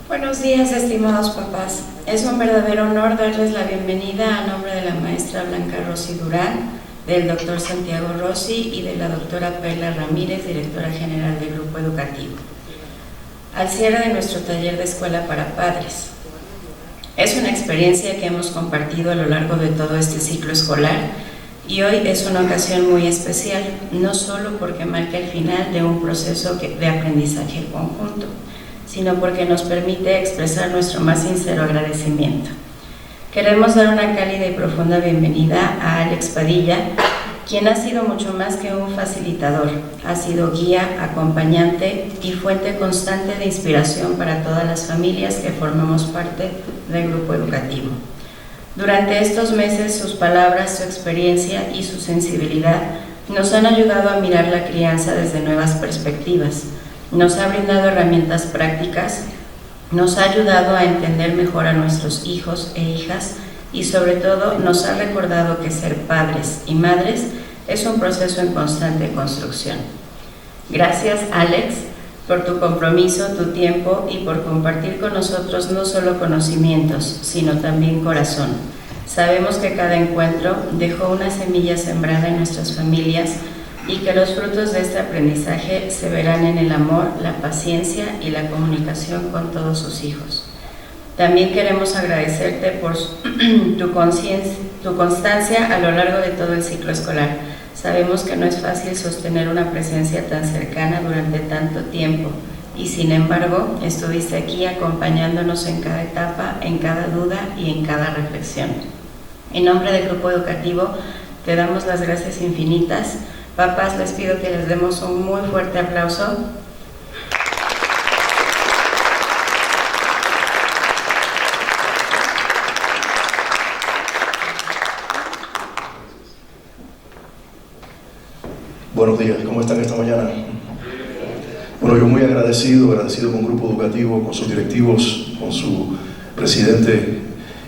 Buenos días, estimados papás. Es un verdadero honor darles la bienvenida a nombre de la maestra Blanca Rossi Durán, del doctor Santiago Rossi y de la doctora Perla Ramírez, directora general del Grupo Educativo, al cierre de nuestro taller de escuela para padres. Es una experiencia que hemos compartido a lo largo de todo este ciclo escolar y hoy es una ocasión muy especial, no solo porque marca el final de un proceso de aprendizaje conjunto, sino porque nos permite expresar nuestro más sincero agradecimiento. Queremos dar una cálida y profunda bienvenida a Alex Padilla, quien ha sido mucho más que un facilitador, ha sido guía, acompañante y fuente constante de inspiración para todas las familias que formamos parte del grupo educativo. Durante estos meses, sus palabras, su experiencia y su sensibilidad nos han ayudado a mirar la crianza desde nuevas perspectivas. Nos ha brindado herramientas prácticas, nos ha ayudado a entender mejor a nuestros hijos e hijas y sobre todo nos ha recordado que ser padres y madres es un proceso en constante construcción. Gracias, Alex, por tu compromiso, tu tiempo y por compartir con nosotros no solo conocimientos, sino también corazón. Sabemos que cada encuentro dejó una semilla sembrada en nuestras familias y que los frutos de este aprendizaje se verán en el amor, la paciencia y la comunicación con todos sus hijos. También queremos agradecerte por tu constancia a lo largo de todo el ciclo escolar. Sabemos que no es fácil sostener una presencia tan cercana durante tanto tiempo y sin embargo estuviste aquí acompañándonos en cada etapa, en cada duda y en cada reflexión. En nombre del grupo educativo te damos las gracias infinitas. Papás, les pido que les demos un muy fuerte aplauso. Buenos días, ¿cómo están esta mañana? Bueno, yo muy agradecido con Grupo Educativo, con sus directivos, con su presidente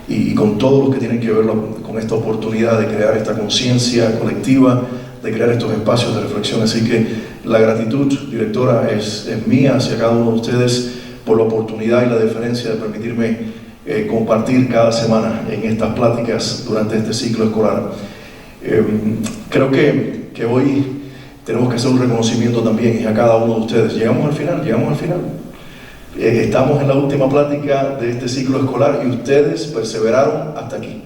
y con todos los que tienen que ver con esta oportunidad de crear esta conciencia colectiva, de crear estos espacios de reflexión. Así que la gratitud, directora, es mía hacia cada uno de ustedes por la oportunidad y la deferencia de permitirme compartir cada semana en estas pláticas durante este ciclo escolar. Creo que hoy tenemos que hacer un reconocimiento también a cada uno de ustedes. Llegamos al final. Estamos en la última plática de este ciclo escolar y ustedes perseveraron hasta aquí.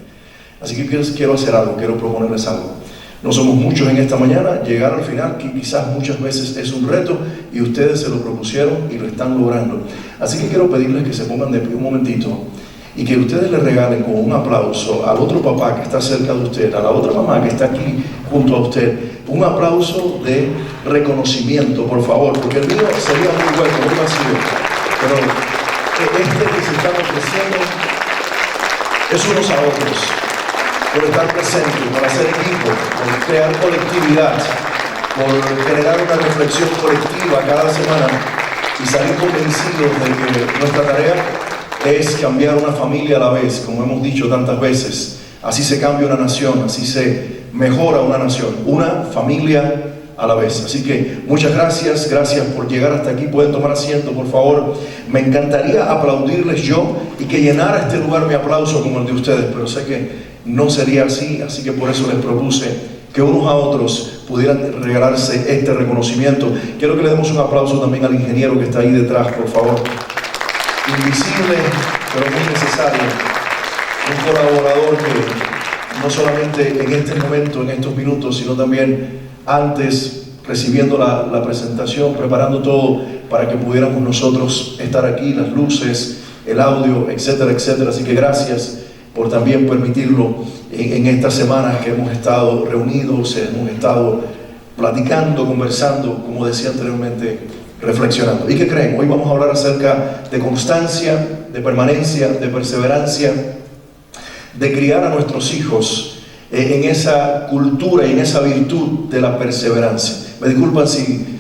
Así que quiero hacer algo, quiero proponerles algo. No somos muchos en esta mañana, llegar al final, que quizás muchas veces es un reto, y ustedes se lo propusieron y lo están logrando. Así que quiero pedirles que se pongan de pie un momentito y que ustedes le regalen con un aplauso al otro papá que está cerca de usted, a la otra mamá que está aquí junto a usted, un aplauso de reconocimiento, por favor, porque el mío sería muy bueno, muy vacío, pero este que se está ofreciendo es unos a otros, por estar presente, por hacer equipo, por crear colectividad, por generar una reflexión colectiva cada semana y salir convencidos de que nuestra tarea es cambiar una familia a la vez, como hemos dicho tantas veces. Así se cambia una nación, así se mejora una nación, una familia a la vez. Así que muchas gracias por llegar hasta aquí. Pueden tomar asiento, por favor. Me encantaría aplaudirles yo y que llenara este lugar mi aplauso como el de ustedes, pero sé que no sería así, así que por eso les propuse que unos a otros pudieran regalarse este reconocimiento. Quiero que le demos un aplauso también al ingeniero que está ahí detrás, por favor. Invisible, pero muy necesario. Un colaborador que no solamente en este momento, en estos minutos, sino también antes, recibiendo la presentación, preparando todo para que pudiéramos nosotros estar aquí, las luces, el audio, etcétera, etcétera. Así que gracias por también permitirlo en estas semanas que hemos estado reunidos, hemos estado platicando, conversando, como decía anteriormente, reflexionando. ¿Y qué creen? Hoy vamos a hablar acerca de constancia, de permanencia, de perseverancia, de criar a nuestros hijos en esa cultura y en esa virtud de la perseverancia. Me disculpan si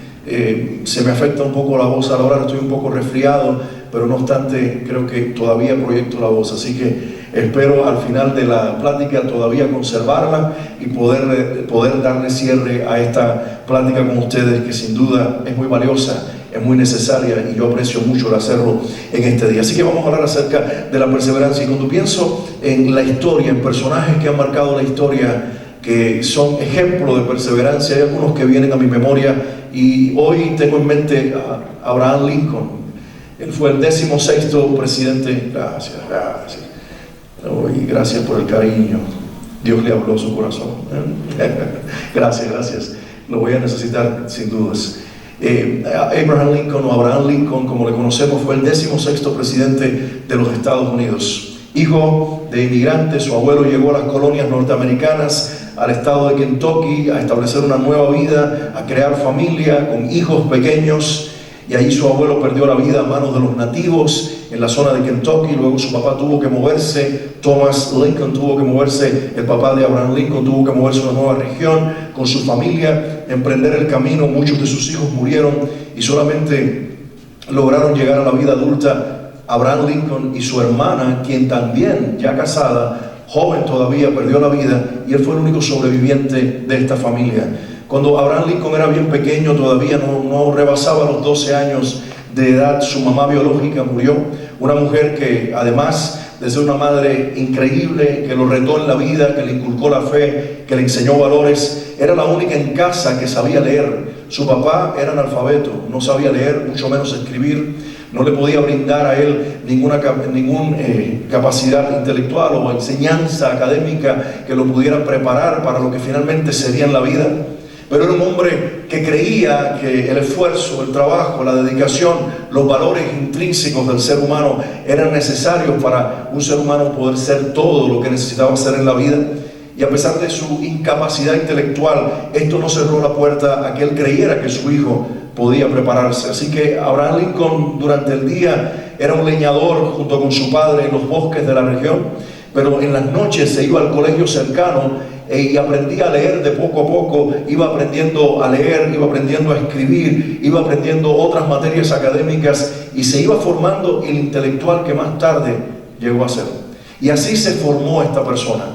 se me afecta un poco la voz a la hora, estoy un poco resfriado, pero no obstante creo que todavía proyecto la voz, así que espero al final de la plática todavía conservarla y poder darle cierre a esta plática con ustedes, que sin duda es muy valiosa es muy necesaria y yo aprecio mucho el hacerlo en este día. Así que vamos a hablar acerca de la perseverancia. Y cuando pienso en la historia, en personajes que han marcado la historia, que son ejemplos de perseverancia, hay algunos que vienen a mi memoria y hoy tengo en mente a Abraham Lincoln. Él fue el 16º presidente. Gracias. Y gracias por el cariño. Dios le habló a su corazón. Gracias. Lo voy a necesitar sin dudas. Abraham Lincoln, o Abraham Lincoln, como le conocemos, fue el 16º presidente de los Estados Unidos. Hijo de inmigrantes, su abuelo llegó a las colonias norteamericanas, al estado de Kentucky, a establecer una nueva vida, a crear familia con hijos pequeños. Y ahí su abuelo perdió la vida a manos de los nativos en la zona de Kentucky. Luego su papá tuvo que moverse, Thomas Lincoln tuvo que moverse, el papá de Abraham Lincoln tuvo que moverse a una nueva región con su familia, emprender el camino. Muchos de sus hijos murieron y solamente lograron llegar a la vida adulta Abraham Lincoln y su hermana, quien también, ya casada, joven todavía, perdió la vida, y él fue el único sobreviviente de esta familia. Cuando Abraham Lincoln era bien pequeño, todavía no rebasaba los 12 años de edad, su mamá biológica murió. Una mujer que, además de ser una madre increíble, que lo retó en la vida, que le inculcó la fe, que le enseñó valores, era la única en casa que sabía leer. Su papá era analfabeto, no sabía leer, mucho menos escribir. No le podía brindar a él ninguna capacidad intelectual o enseñanza académica que lo pudiera preparar para lo que finalmente sería en la vida. Pero era un hombre que creía que el esfuerzo, el trabajo, la dedicación, los valores intrínsecos del ser humano eran necesarios para un ser humano poder ser todo lo que necesitaba ser en la vida. Y a pesar de su incapacidad intelectual, esto no cerró la puerta a que él creyera que su hijo podía prepararse. Así que Abraham Lincoln durante el día era un leñador junto con su padre en los bosques de la región, pero en las noches se iba al colegio cercano y aprendía a leer de poco a poco. Iba aprendiendo a leer, iba aprendiendo a escribir, iba aprendiendo otras materias académicas y se iba formando el intelectual que más tarde llegó a ser. Y así se formó esta persona.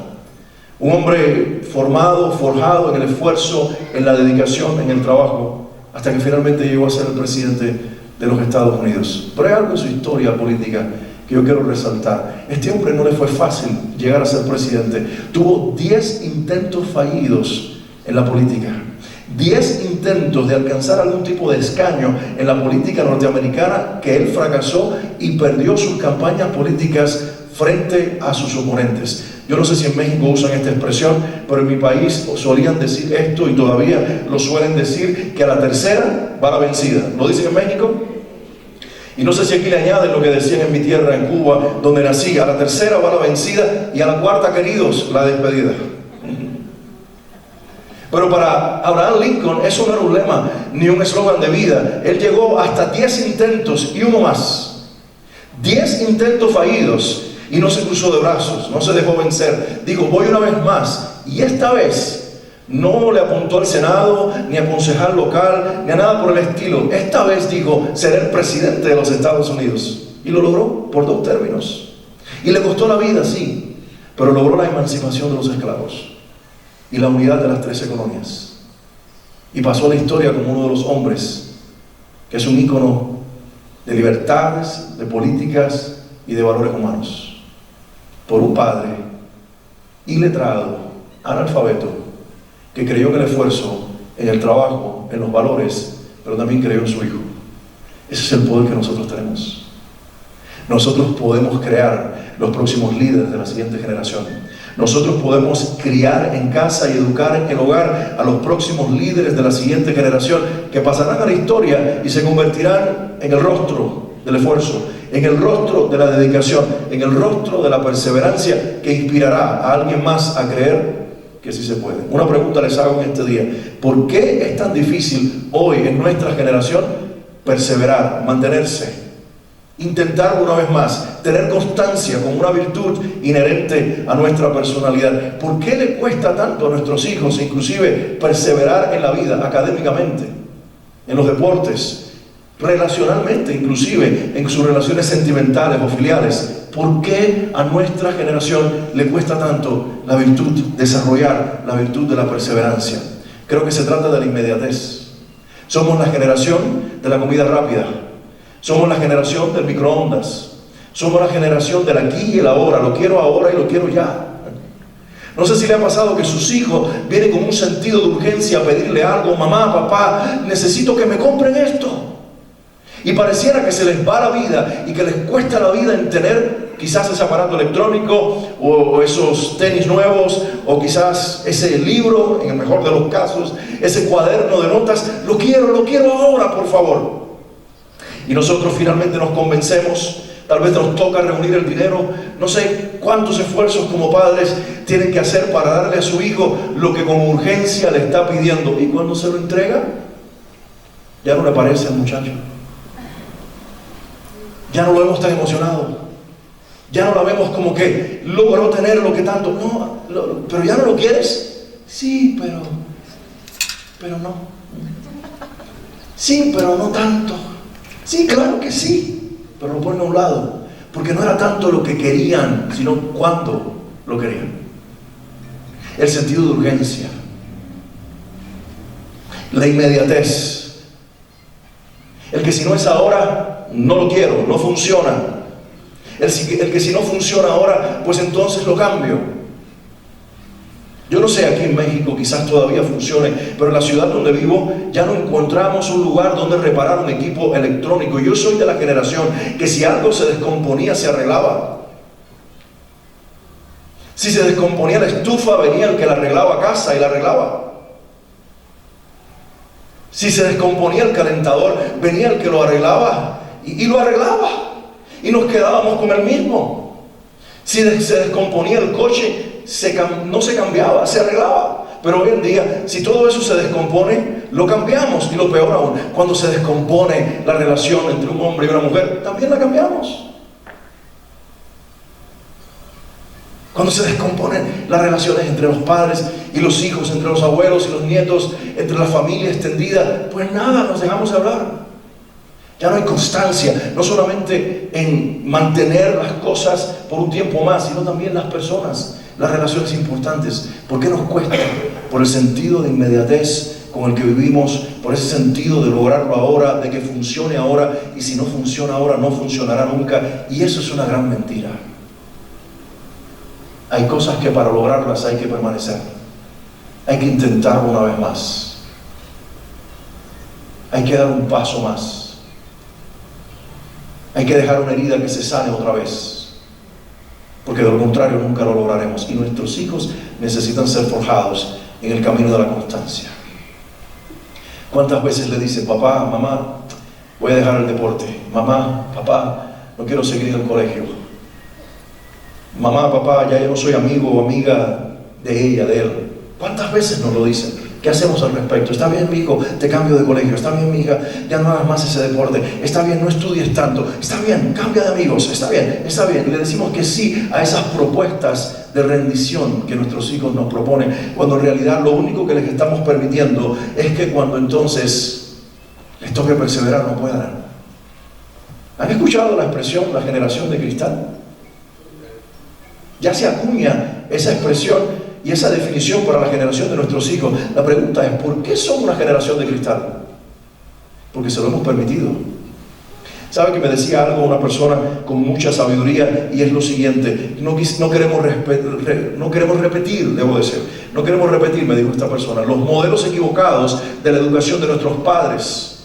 Un hombre formado, forjado en el esfuerzo, en la dedicación, en el trabajo, hasta que finalmente llegó a ser el presidente de los Estados Unidos. Pero hay algo en su historia política que yo quiero resaltar. Este hombre no le fue fácil llegar a ser presidente. Tuvo 10 intentos fallidos en la política. 10 intentos de alcanzar algún tipo de escaño en la política norteamericana que él fracasó y perdió sus campañas políticas frente a sus oponentes. Yo no sé si en México usan esta expresión, pero en mi país solían decir esto y todavía lo suelen decir, que a la tercera va la vencida. ¿Lo dicen en México? Y no sé si aquí le añaden lo que decían en mi tierra, en Cuba, donde nací: a la tercera va la vencida y a la cuarta, queridos, la despedida. Pero para Abraham Lincoln eso no era un lema ni un eslogan de vida. Él llegó hasta 10 intentos y uno más. 10 intentos fallidos y no se cruzó de brazos, no se dejó vencer. Dijo: voy una vez más, y esta vez no le apuntó al Senado, ni a concejal local, ni a nada por el estilo. Esta vez dijo: seré el presidente de los Estados Unidos. Y lo logró por 2 términos. Y le costó la vida, sí, pero logró la emancipación de los esclavos y la unidad de las 13 colonias. Y pasó a la historia como uno de los hombres que es un ícono de libertades, de políticas y de valores humanos. Por un padre iletrado, analfabeto, que creyó en el esfuerzo, en el trabajo, en los valores, pero también creyó en su hijo. Ese es el poder que nosotros tenemos. Nosotros podemos crear los próximos líderes de la siguiente generación. Nosotros podemos criar en casa y educar en el hogar a los próximos líderes de la siguiente generación, que pasarán a la historia y se convertirán en el rostro del esfuerzo, en el rostro de la dedicación, en el rostro de la perseverancia, que inspirará a alguien más a creer que sí se puede. Una pregunta les hago en este día: ¿por qué es tan difícil hoy en nuestra generación perseverar, mantenerse, intentar una vez más, tener constancia como una virtud inherente a nuestra personalidad? ¿Por qué le cuesta tanto a nuestros hijos inclusive perseverar en la vida, académicamente, en los deportes, relacionalmente, inclusive en sus relaciones sentimentales o filiales? ¿Por qué a nuestra generación le cuesta tanto la virtud, desarrollar la virtud de la perseverancia? Creo que se trata de la inmediatez. Somos la generación de la comida rápida. Somos la generación del microondas. Somos la generación del aquí y el ahora. Lo quiero ahora y lo quiero ya. No sé si le ha pasado que sus hijos vienen con un sentido de urgencia a pedirle algo. Mamá, papá, necesito que me compren esto. Y pareciera que se les va la vida y que les cuesta la vida en tener quizás ese aparato electrónico o esos tenis nuevos o quizás ese libro, en el mejor de los casos, ese cuaderno de notas. Lo quiero ahora, por favor. Y nosotros finalmente nos convencemos, tal vez nos toca reunir el dinero, no sé cuántos esfuerzos como padres tienen que hacer para darle a su hijo lo que con urgencia le está pidiendo. Y cuando se lo entrega, ya no le parece al muchacho. Ya no lo vemos tan emocionado. Ya no la vemos como que logró tener lo que tanto. No, pero ya no lo quieres. Sí, pero no. Sí, pero no tanto. Sí, claro que sí, pero lo ponen a un lado. Porque no era tanto lo que querían, sino cuándo lo querían. El sentido de urgencia. La inmediatez. El que si no es ahora, no lo quiero, no funciona. El que si no funciona ahora, pues entonces lo cambio. Yo no sé, aquí en México quizás todavía funcione, pero en la ciudad donde vivo ya no encontramos un lugar donde reparar un equipo electrónico. Yo soy de la generación que si algo se descomponía, se arreglaba. Si se descomponía la estufa, venía el que la arreglaba a casa y la arreglaba. Si se descomponía el calentador, venía el que lo arreglaba y lo arreglaba. Y nos quedábamos con el mismo. Si se descomponía el coche, no se cambiaba, se arreglaba. Pero hoy en día, si todo eso se descompone, lo cambiamos. Y lo peor aún, cuando se descompone la relación entre un hombre y una mujer, también la cambiamos. Cuando se descomponen las relaciones entre los padres y los hijos, entre los abuelos y los nietos, entre la familia extendida, pues nada, nos dejamos de hablar. Ya no hay constancia, no solamente en mantener las cosas por un tiempo más, sino también las personas, las relaciones importantes. ¿Por qué nos cuesta? Por el sentido de inmediatez con el que vivimos, por ese sentido de lograrlo ahora, de que funcione ahora, y si no funciona ahora, no funcionará nunca. Y eso es una gran mentira. Hay cosas que para lograrlas hay que permanecer. Hay que intentarlo una vez más. Hay que dar un paso más. Hay que dejar una herida que se sane otra vez, porque de lo contrario nunca lo lograremos. Y nuestros hijos necesitan ser forjados en el camino de la constancia. ¿Cuántas veces le dicen, papá, mamá, voy a dejar el deporte? Mamá, papá, no quiero seguir en el colegio. Mamá, papá, ya yo no soy amigo o amiga de ella, de él. ¿Cuántas veces nos lo dicen? ¿Qué hacemos al respecto? Está bien, mi hijo, te cambio de colegio. Está bien, mi hija, ya no hagas más ese deporte. Está bien, no estudies tanto. Está bien, cambia de amigos. Está bien, está bien. Y le decimos que sí a esas propuestas de rendición que nuestros hijos nos proponen, cuando en realidad lo único que les estamos permitiendo es que cuando entonces les toque perseverar no puedan. ¿Han escuchado la expresión, la generación de cristal? Ya se acuña esa expresión y esa definición para la generación de nuestros hijos. La pregunta es, ¿por qué somos una generación de cristal? Porque se lo hemos permitido. ¿Sabe que me decía algo una persona con mucha sabiduría? Y es lo siguiente, no queremos repetir, debo decir, no queremos repetir, me dijo esta persona, los modelos equivocados de la educación de nuestros padres,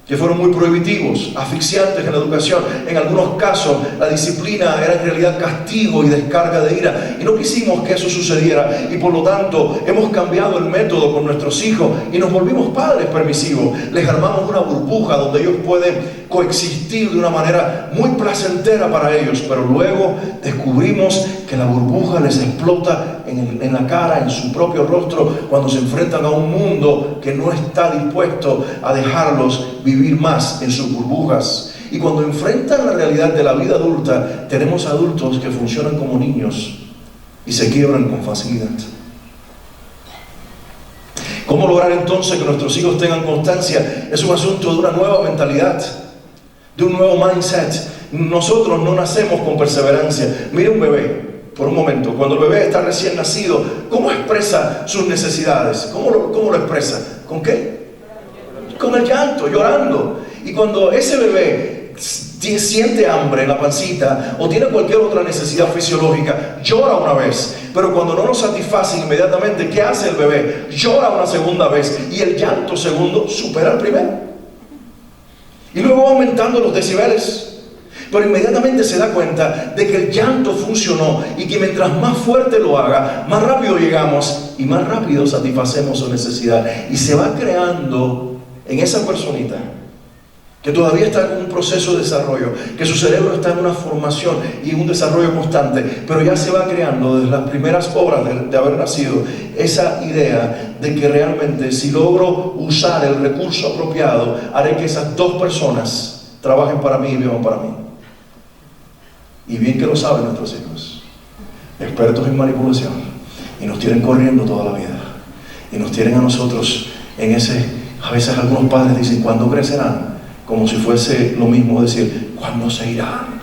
que fueron muy prohibitivos, asfixiantes en la educación. En algunos casos la disciplina era en realidad castigo y descarga de ira, y no quisimos que eso sucediera, y por lo tanto hemos cambiado el método con nuestros hijos y nos volvimos padres permisivos. Les armamos una burbuja donde ellos pueden coexistir de una manera muy placentera para ellos, pero luego descubrimos que la burbuja les explota en la cara, en su propio rostro, cuando se enfrentan a un mundo que no está dispuesto a dejarlos vivir más en sus burbujas. Y cuando enfrentan la realidad de la vida adulta, tenemos adultos que funcionan como niños y se quiebran con facilidad. ¿Cómo lograr entonces que nuestros hijos tengan constancia? Es un asunto de una nueva mentalidad, de un nuevo mindset. Nosotros no nacemos con perseverancia. Mira un bebé, por un momento, cuando el bebé está recién nacido, ¿cómo expresa sus necesidades? ¿Cómo lo expresa? ¿Con qué? con el llanto, llorando. Y cuando ese bebé siente hambre en la pancita o tiene cualquier otra necesidad fisiológica, llora una vez, pero cuando no lo satisfacen inmediatamente, ¿qué hace el bebé? Llora una segunda vez y el llanto segundo supera el primero. Y luego va aumentando los decibeles. Pero inmediatamente se da cuenta de que el llanto funcionó y que mientras más fuerte lo haga, más rápido llegamos y más rápido satisfacemos su necesidad. Y se va creando en esa personita que todavía está en un proceso de desarrollo, que su cerebro está en una formación y en un desarrollo constante, pero ya se va creando desde las primeras horas de haber nacido esa idea de que realmente si logro usar el recurso apropiado, haré que esas dos personas trabajen para mí y vivan para mí. Y bien que lo saben nuestros hijos, expertos en manipulación, y nos tienen corriendo toda la vida, y nos tienen a nosotros en ese, a veces algunos padres dicen, ¿cuándo crecerán? Como si fuese lo mismo decir, ¿cuándo se irán?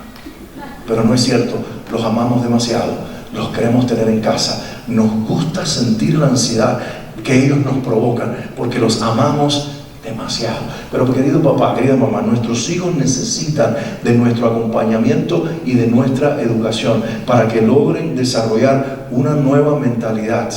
Pero no es cierto, los amamos demasiado, los queremos tener en casa, nos gusta sentir la ansiedad que ellos nos provocan, porque los amamos demasiado. Pero querido papá, querida mamá, nuestros hijos necesitan de nuestro acompañamiento y de nuestra educación para que logren desarrollar una nueva mentalidad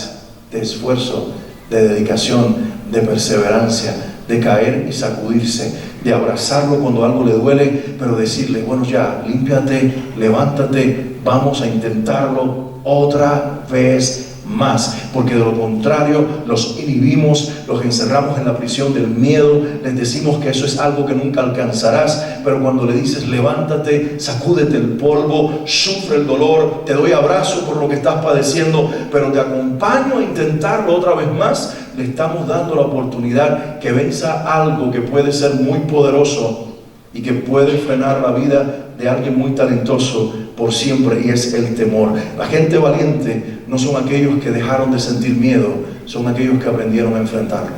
de esfuerzo, de dedicación, de perseverancia, de caer y sacudirse, de abrazarlo cuando algo le duele, pero decirle, bueno ya, límpiate, levántate, vamos a intentarlo otra vez más, porque de lo contrario los inhibimos, los encerramos en la prisión del miedo, les decimos que eso es algo que nunca alcanzarás, pero cuando le dices levántate, sacúdete el polvo, sufre el dolor, te doy abrazo por lo que estás padeciendo, pero te acompaño a intentarlo otra vez más, le estamos dando la oportunidad que venza algo que puede ser muy poderoso y que puede frenar la vida de alguien muy talentoso por siempre, y es el temor. La gente valiente no son aquellos que dejaron de sentir miedo, son aquellos que aprendieron a enfrentarlo.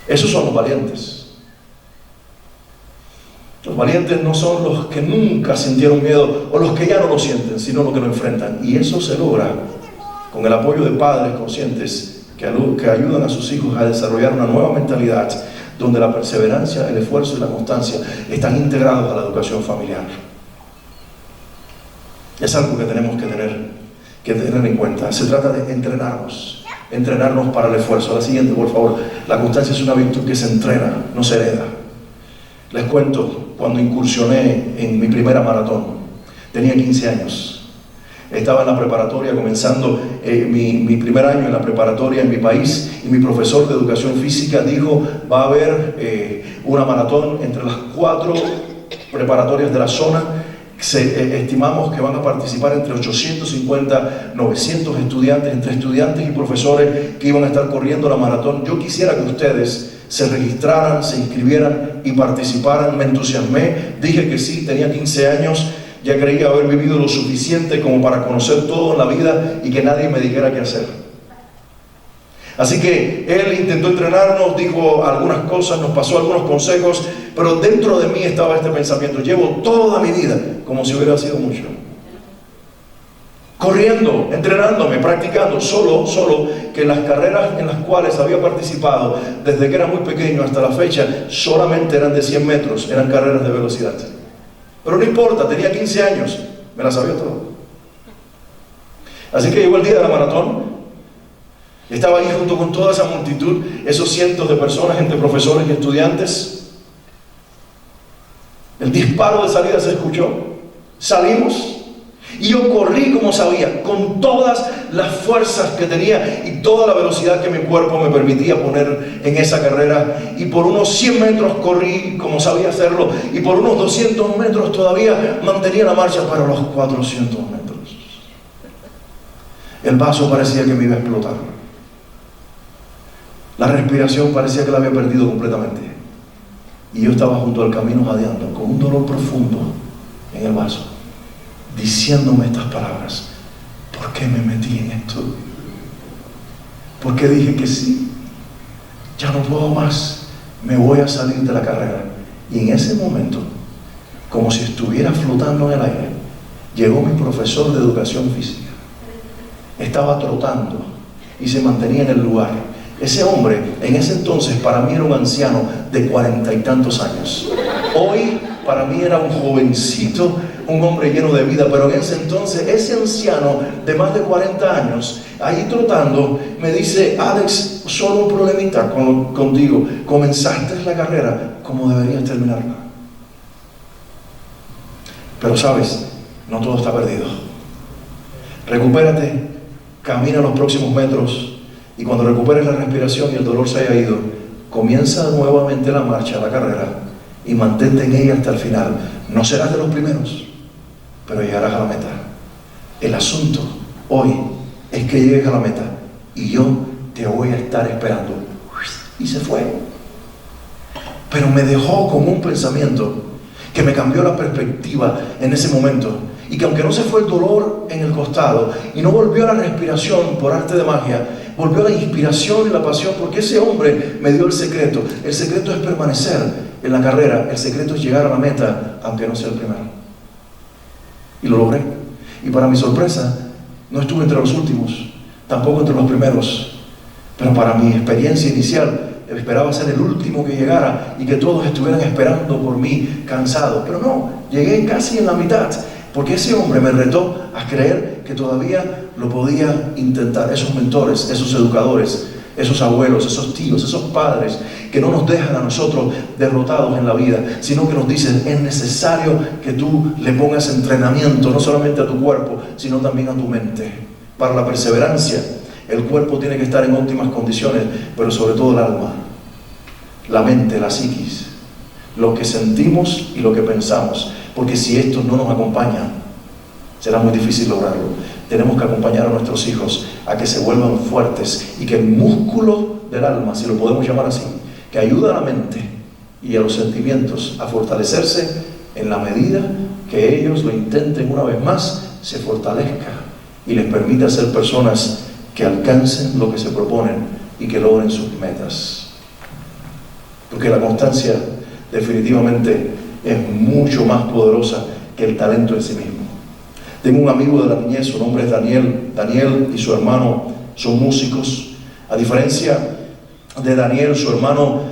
Esos son los valientes. Los valientes no son los que nunca sintieron miedo o los que ya no lo sienten, sino los que lo enfrentan. Y eso se logra con el apoyo de padres conscientes que ayudan a sus hijos a desarrollar una nueva mentalidad donde la perseverancia, el esfuerzo y la constancia están integrados a la educación familiar. Es algo que tenemos que tener en cuenta. Se trata de entrenarnos para el esfuerzo. La siguiente, por favor. La constancia es una virtud que se entrena, no se hereda. Les cuento, cuando incursioné en mi primera maratón, tenía 15 años. Estaba en la preparatoria, comenzando mi primer año en la preparatoria en mi país, y mi profesor de educación física dijo, va a haber una maratón entre las 4 preparatorias de la zona. Estimamos que van a participar entre 850, 900 estudiantes, entre estudiantes y profesores que iban a estar corriendo la maratón. Yo quisiera que ustedes se registraran, se inscribieran y participaran. Me entusiasmé, dije que sí, tenía 15 años, ya creía haber vivido lo suficiente como para conocer todo en la vida y que nadie me dijera qué hacer. Así que él intentó entrenarnos, dijo algunas cosas, nos pasó algunos consejos, pero dentro de mí estaba este pensamiento: llevo toda mi vida, como si hubiera sido mucho, corriendo, entrenándome, practicando, solo que las carreras en las cuales había participado desde que era muy pequeño hasta la fecha solamente eran de 100 metros, eran carreras de velocidad. Pero no importa, tenía 15 años, me la sabía todo. Así que llegó el día de la maratón. Estaba ahí junto con toda esa multitud, esos cientos de personas entre profesores y estudiantes. El disparo de salida se escuchó. Salimos y yo corrí como sabía, con todas las fuerzas que tenía y toda la velocidad que mi cuerpo me permitía poner en esa carrera. Y por unos 100 metros corrí como sabía hacerlo, y por unos 200 metros todavía mantenía la marcha para los 400 metros. El vaso parecía que me iba a explotar. La respiración parecía que la había perdido completamente. Y yo estaba junto al camino jadeando, con un dolor profundo en el vaso, diciéndome estas palabras: ¿por qué me metí en esto? ¿Por qué dije que sí? Ya no puedo más, me voy a salir de la carrera. Y en ese momento, como si estuviera flotando en el aire, llegó mi profesor de educación física. Estaba trotando y se mantenía en el lugar. Ese hombre, en ese entonces, para mí era un anciano de 40 y tantos años. Hoy, para mí era un jovencito, un hombre lleno de vida, pero en ese entonces, ese anciano de más de 40 años, ahí trotando, me dice: Alex, solo un problemita contigo. Comenzaste la carrera como deberías terminarla. Pero sabes, no todo está perdido. Recupérate, camina los próximos metros, y cuando recuperes la respiración y el dolor se haya ido, comienza nuevamente la marcha, la carrera, y mantente en ella hasta el final. No serás de los primeros, pero llegarás a la meta. El asunto hoy es que llegues a la meta, y yo te voy a estar esperando. Y se fue. Pero me dejó con un pensamiento que me cambió la perspectiva en ese momento, y que aunque no se fue el dolor en el costado y no volvió la respiración por arte de magia, volvió la inspiración y la pasión, porque ese hombre me dio el secreto. El secreto es permanecer en la carrera, el secreto es llegar a la meta aunque no sea el primero. Y lo logré, y para mi sorpresa no estuve entre los últimos, tampoco entre los primeros, pero para mi experiencia inicial esperaba ser el último que llegara y que todos estuvieran esperando por mí cansados. Pero no, llegué casi en la mitad, porque ese hombre me retó a creer que todavía lo podía intentar. Esos mentores, esos educadores, esos abuelos, esos tíos, esos padres que no nos dejan a nosotros derrotados en la vida, sino que nos dicen: es necesario que tú le pongas entrenamiento no solamente a tu cuerpo, sino también a tu mente. Para la perseverancia, el cuerpo tiene que estar en óptimas condiciones, pero sobre todo el alma, la mente, la psiquis, lo que sentimos y lo que pensamos. Porque si esto no nos acompaña, será muy difícil lograrlo. Tenemos que acompañar a nuestros hijos a que se vuelvan fuertes, y que el músculo del alma, si lo podemos llamar así, que ayuda a la mente y a los sentimientos a fortalecerse, en la medida que ellos lo intenten una vez más, se fortalezca y les permita ser personas que alcancen lo que se proponen y que logren sus metas. Porque la constancia definitivamente es mucho más poderosa que el talento en sí mismo. Tengo un amigo de la niñez, su nombre es Daniel. Daniel y su hermano son músicos. A diferencia de Daniel, su hermano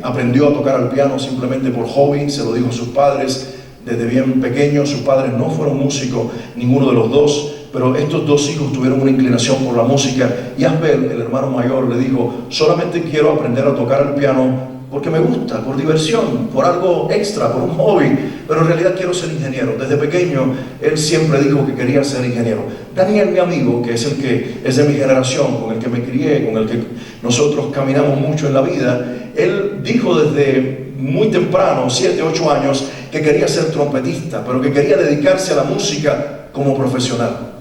aprendió a tocar al piano simplemente por hobby, se lo dijo a sus padres desde bien pequeño. Sus padres no fueron músicos, ninguno de los dos, pero estos dos hijos tuvieron una inclinación por la música, y Asbel, el hermano mayor, le dijo: solamente quiero aprender a tocar el piano porque me gusta, por diversión, por algo extra, por un hobby, pero en realidad quiero ser ingeniero. Desde pequeño él siempre dijo que quería ser ingeniero. Daniel, mi amigo, que es de mi generación, con el que me crié, con el que nosotros caminamos mucho en la vida, él dijo desde muy temprano, 7, 8 años, que quería ser trompetista, pero que quería dedicarse a la música como profesional.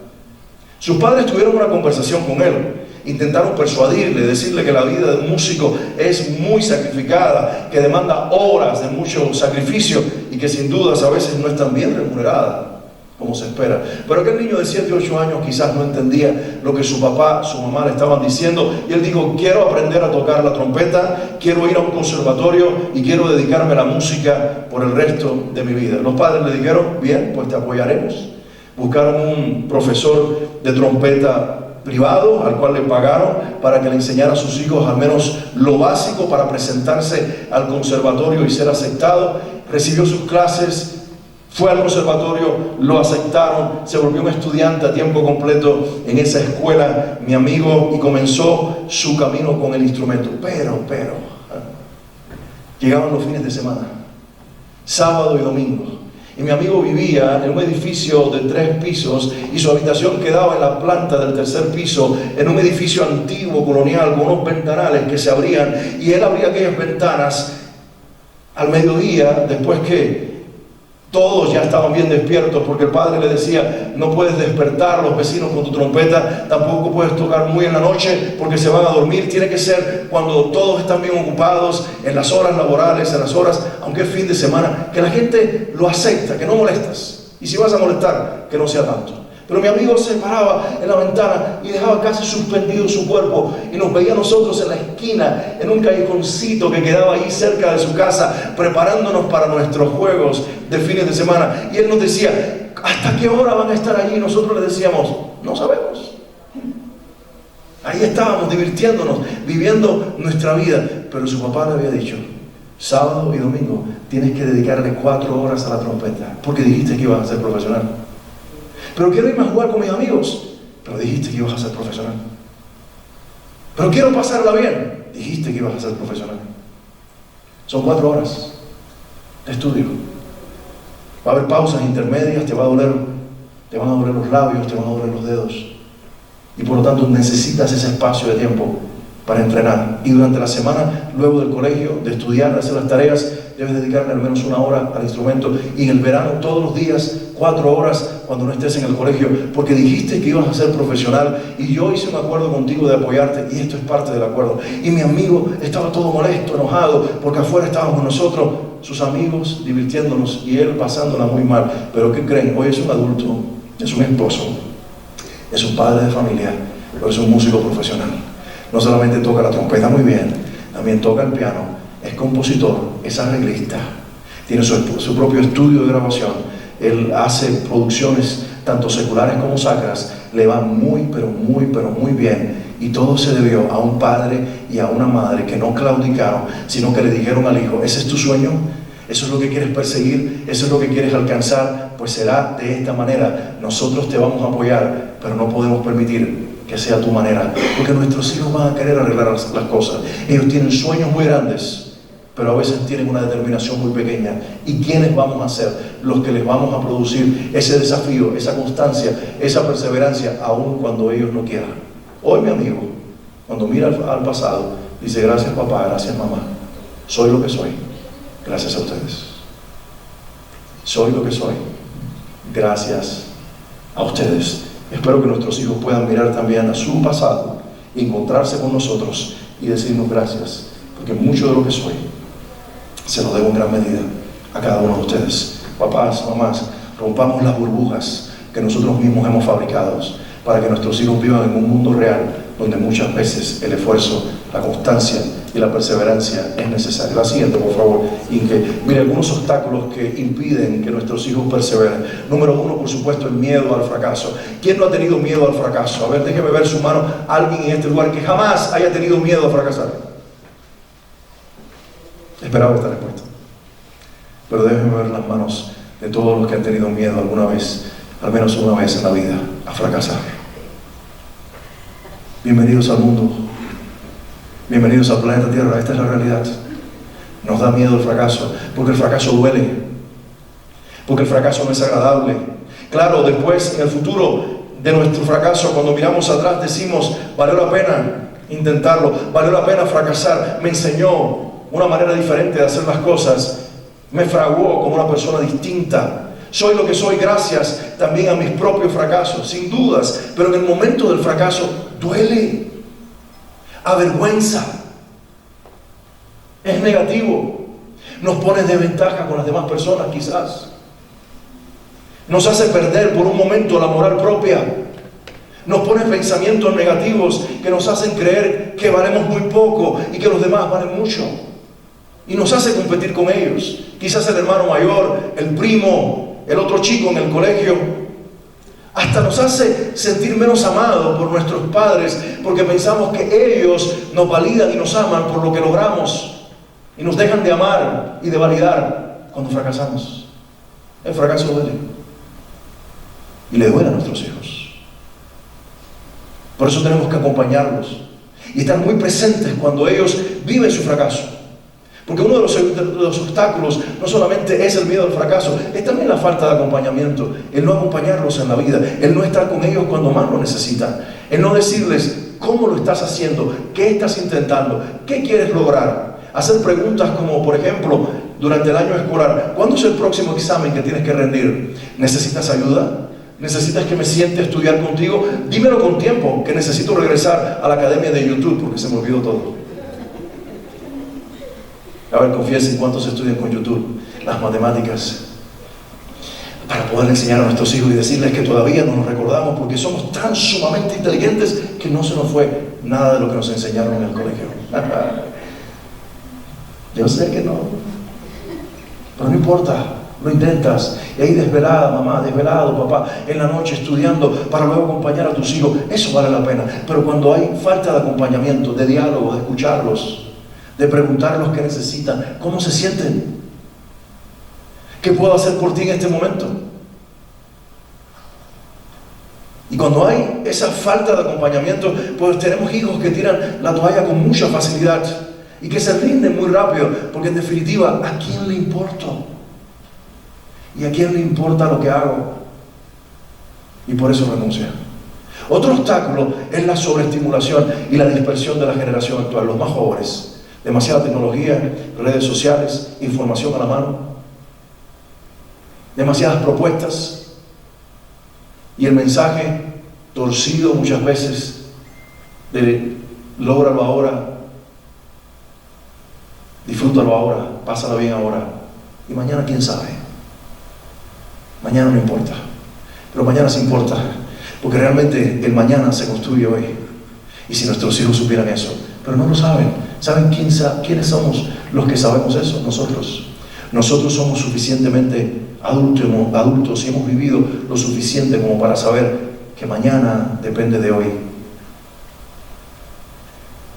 Sus padres tuvieron una conversación con él, intentaron persuadirle, decirle que la vida de un músico es muy sacrificada, que demanda horas de mucho sacrificio, y que sin dudas a veces no es tan bien remunerada como se espera. Pero aquel niño de 7, 8 años quizás no entendía lo que su papá, su mamá le estaban diciendo, y él dijo: quiero aprender a tocar la trompeta, quiero ir a un conservatorio y quiero dedicarme a la música por el resto de mi vida. Los padres le dijeron: bien, pues te apoyaremos. Buscaron un profesor de trompeta privado al cual le pagaron para que le enseñara a sus hijos al menos lo básico para presentarse al conservatorio y ser aceptado. Recibió sus clases, fue al conservatorio, lo aceptaron, se volvió un estudiante a tiempo completo en esa escuela, mi amigo, y comenzó su camino con el instrumento. Pero llegaban los fines de semana, sábado y domingo, y mi amigo vivía en un edificio de 3 pisos, y su habitación quedaba en la planta del 3er piso, en un edificio antiguo, colonial, con unos ventanales que se abrían, y él abría aquellas ventanas al mediodía, después que todos ya estaban bien despiertos, porque el padre le decía: no puedes despertar a los vecinos con tu trompeta, tampoco puedes tocar muy en la noche porque se van a dormir, tiene que ser cuando todos están bien ocupados, en las horas laborales, en las horas, aunque es fin de semana, que la gente lo acepta, que no molestas, y si vas a molestar, que no sea tanto. Pero mi amigo se paraba en la ventana y dejaba casi suspendido su cuerpo, y nos veía a nosotros en la esquina, en un callejoncito que quedaba ahí cerca de su casa, preparándonos para nuestros juegos de fines de semana. Y él nos decía: ¿hasta qué hora van a estar allí? Y nosotros le decíamos: no sabemos. Ahí estábamos divirtiéndonos, viviendo nuestra vida. Pero su papá le había dicho, sábado y domingo tienes que dedicarle 4 horas a la trompeta, porque dijiste que ibas a ser profesional. Pero quiero irme a jugar con mis amigos, pero dijiste que ibas a ser profesional. Pero quiero pasarla bien, dijiste que ibas a ser profesional. Son 4 horas de estudio. Va a haber pausas intermedias, te van a doler los labios, te van a doler los dedos. Y por lo tanto necesitas ese espacio de tiempo para entrenar. Y durante la semana, luego del colegio, de estudiar, de hacer las tareas, debes dedicarle al menos 1 hora al instrumento. Y en el verano, todos los días, 4 horas cuando no estés en el colegio, porque dijiste que ibas a ser profesional. Y yo hice un acuerdo contigo de apoyarte, y esto es parte del acuerdo. Y mi amigo estaba todo molesto, enojado, porque afuera estábamos nosotros, sus amigos, divirtiéndonos, y él pasándola muy mal. Pero ¿qué creen? Hoy es un adulto, es un esposo, es un padre de familia, pero es un músico profesional. No solamente toca la trompeta muy bien, también toca el piano, es compositor, es arreglista, tiene su propio estudio de grabación. Él hace producciones tanto seculares como sacras, le va muy, pero muy bien. Y todo se debió a un padre y a una madre que no claudicaron, sino que le dijeron al hijo, ¿ese es tu sueño? ¿Eso es lo que quieres perseguir? ¿Eso es lo que quieres alcanzar? Pues será de esta manera. Nosotros te vamos a apoyar, pero no podemos permitir que sea tu manera, porque nuestros hijos van a querer arreglar las cosas. Ellos tienen sueños muy grandes, pero a veces tienen una determinación muy pequeña. ¿Y quiénes vamos a ser los que les vamos a producir ese desafío, esa constancia, esa perseverancia, aun cuando ellos no quieran? Hoy mi amigo, cuando mira al pasado, dice, gracias papá, gracias mamá, soy lo que soy, gracias a ustedes. Soy lo que soy, gracias a ustedes. Espero que nuestros hijos puedan mirar también a su pasado, encontrarse con nosotros y decirnos gracias, porque mucho de lo que soy se lo debo en gran medida a cada uno de ustedes. Papás, mamás, rompamos las burbujas que nosotros mismos hemos fabricado para que nuestros hijos vivan en un mundo real donde muchas veces el esfuerzo, la constancia y la perseverancia es necesaria. La siguiente, por favor, Inge. Mire, algunos obstáculos que impiden que nuestros hijos perseveren. Número 1, por supuesto, el miedo al fracaso. ¿Quién no ha tenido miedo al fracaso? A ver, déjeme ver su mano. Alguien en este lugar que jamás haya tenido miedo a fracasar. Esperaba esta respuesta. Pero déjeme ver las manos de todos los que han tenido miedo alguna vez, al menos una vez en la vida, a fracasar. Bienvenidos al mundo. Bienvenidos al planeta Tierra. Esta es la realidad. Nos da miedo el fracaso, porque el fracaso duele, porque el fracaso no es agradable. Claro, después, en el futuro de nuestro fracaso, cuando miramos atrás, decimos, valió la pena intentarlo, valió la pena fracasar, me enseñó una manera diferente de hacer las cosas, me fraguó como una persona distinta. Soy lo que soy gracias también a mis propios fracasos, sin dudas, pero en el momento del fracaso duele, avergüenza, es negativo, nos pone en desventaja con las demás personas quizás, nos hace perder por un momento la moral propia, nos pone pensamientos negativos que nos hacen creer que valemos muy poco y que los demás valen mucho, y nos hace competir con ellos, quizás el hermano mayor, el primo, el otro chico en el colegio. Hasta nos hace sentir menos amados por nuestros padres, porque pensamos que ellos nos validan y nos aman por lo que logramos, y nos dejan de amar y de validar cuando fracasamos. El fracaso duele, y le duele a nuestros hijos. Por eso tenemos que acompañarlos y estar muy presentes cuando ellos viven su fracaso. Porque uno de los obstáculos no solamente es el miedo al fracaso, es también la falta de acompañamiento, el no acompañarlos en la vida, el no estar con ellos cuando más lo necesitan, el no decirles cómo lo estás haciendo, qué estás intentando, qué quieres lograr. Hacer preguntas como, por ejemplo, durante el año escolar, ¿cuándo es el próximo examen que tienes que rendir? ¿Necesitas ayuda? ¿Necesitas que me siente a estudiar contigo? Dímelo con tiempo, que necesito regresar a la academia de YouTube porque se me olvidó todo. A ver, confiesen cuántos estudian con YouTube las matemáticas para poder enseñar a nuestros hijos y decirles que todavía no nos recordamos porque somos tan sumamente inteligentes que no se nos fue nada de lo que nos enseñaron en el colegio. Yo sé que no, pero no importa. Lo intentas, y ahí desvelada mamá, desvelado papá, en la noche estudiando para luego acompañar a tus hijos, eso vale la pena. Pero cuando hay falta de acompañamiento, de diálogo, de escucharlos, de preguntarlos qué necesitan, cómo se sienten, qué puedo hacer por ti en este momento. Y cuando hay esa falta de acompañamiento, pues tenemos hijos que tiran la toalla con mucha facilidad y que se rinden muy rápido, porque en definitiva, ¿a quién le importo? ¿Y a quién le importa lo que hago? Y por eso renuncia. Otro obstáculo es la sobreestimulación y la dispersión de la generación actual, los más jóvenes. Demasiada tecnología, redes sociales, información a la mano, demasiadas propuestas, y el mensaje torcido muchas veces de lógralo ahora, disfrútalo ahora, pásalo bien ahora, y mañana quién sabe. Mañana no importa, pero mañana sí importa, porque realmente el mañana se construye hoy. Y si nuestros hijos supieran eso, pero no lo saben. ¿Saben quiénes somos los que sabemos eso? Nosotros somos suficientemente adultos y hemos vivido lo suficiente como para saber que mañana depende de hoy,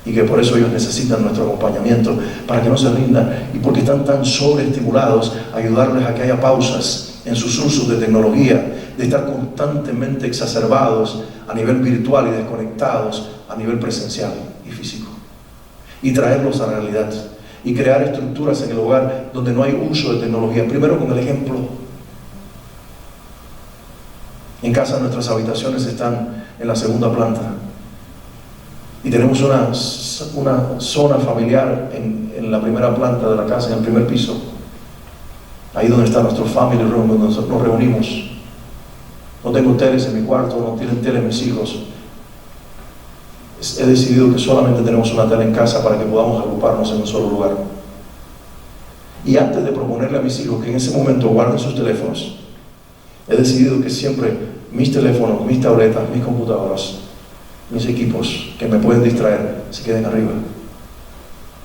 y que por eso ellos necesitan nuestro acompañamiento para que no se rindan, y porque están tan sobreestimulados, ayudarles a que haya pausas en sus usos de tecnología, de estar constantemente exacerbados a nivel virtual y desconectados a nivel presencial y físico, y traerlos a la realidad y crear estructuras en el hogar donde no hay uso de tecnología. Primero con el ejemplo. En casa nuestras habitaciones están en la segunda planta y tenemos una zona familiar en la primera planta de la casa, en el primer piso, ahí donde está nuestro family room, donde nos reunimos. No tengo teles en mi cuarto, no tienen tele mis hijos. He decidido que solamente tenemos una tele en casa para que podamos agruparnos en un solo lugar. Y antes de proponerle a mis hijos que en ese momento guarden sus teléfonos, he decidido que siempre mis teléfonos, mis tabletas, mis computadoras, mis equipos que me pueden distraer, se queden arriba.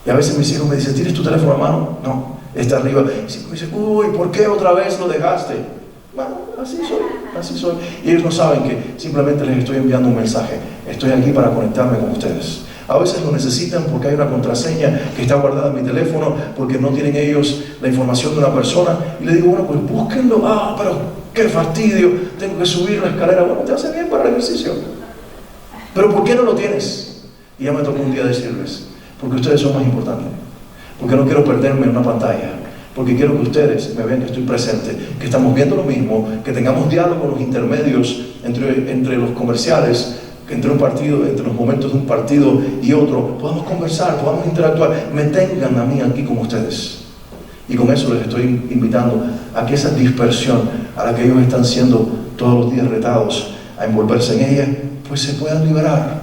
Y a veces mis hijos me dicen, ¿tienes tu teléfono a mano? No, está arriba. Y me dicen, uy, ¿por qué otra vez lo dejaste? Bueno, así soy. Y ellos no saben que simplemente les estoy enviando un mensaje. Estoy aquí para conectarme con ustedes. A veces lo necesitan porque hay una contraseña que está guardada en mi teléfono, porque no tienen ellos la información de una persona. Y le digo, bueno, pues búsquenlo. Pero qué fastidio, tengo que subir la escalera. Bueno, te hace bien para el ejercicio. Pero ¿por qué no lo tienes? Y ya me tocó un día decirles, porque ustedes son más importantes. Porque no quiero perderme en una pantalla. Porque quiero que ustedes me vean que estoy presente, que estamos viendo lo mismo, que tengamos diálogo en los intermedios entre los comerciales, que entre los momentos de un partido y otro, podamos conversar, podamos interactuar, me tengan a mí aquí con ustedes. Y con eso les estoy invitando a que esa dispersión a la que ellos están siendo todos los días retados a envolverse en ella, pues se puedan liberar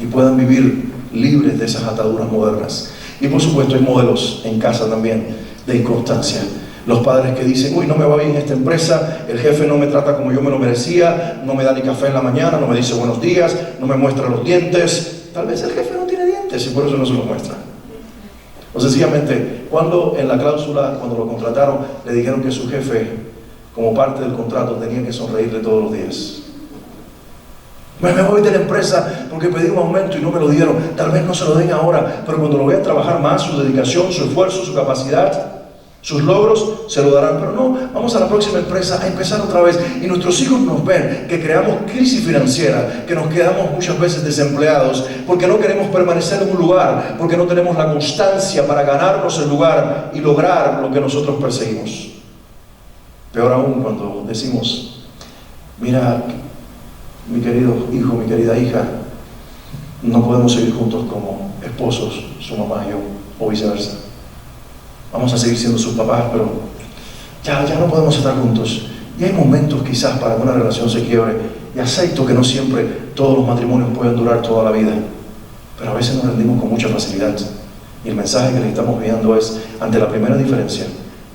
y puedan vivir libres de esas ataduras modernas. Y por supuesto hay modelos en casa también de inconstancia. Los padres que dicen, uy, no me va bien esta empresa, el jefe no me trata como yo me lo merecía, no me da ni café en la mañana, no me dice buenos días, no me muestra los dientes. Tal vez el jefe no tiene dientes y por eso no se los muestra. O sencillamente, cuando en la cláusula, cuando lo contrataron, le dijeron que su jefe, como parte del contrato, tenía que sonreírle todos los días. Me voy de la empresa porque pedí un aumento y no me lo dieron. Tal vez no se lo den ahora, pero cuando lo vean trabajar más, su dedicación, su esfuerzo, su capacidad, sus logros, se lo darán. Pero no, vamos a la próxima empresa a empezar otra vez. Y nuestros hijos nos ven que creamos crisis financiera, que nos quedamos muchas veces desempleados, porque no queremos permanecer en un lugar, porque no tenemos la constancia para ganarnos el lugar y lograr lo que nosotros perseguimos. Peor aún cuando decimos, mira, mi querido hijo, mi querida hija, no podemos seguir juntos como esposos, su mamá y yo, o viceversa. Vamos a seguir siendo sus papás, pero ya no podemos estar juntos. Y hay momentos quizás para que una relación se quiebre, y acepto que no siempre todos los matrimonios pueden durar toda la vida, pero a veces nos rendimos con mucha facilidad. Y el mensaje que les estamos enviando es, ante la primera diferencia,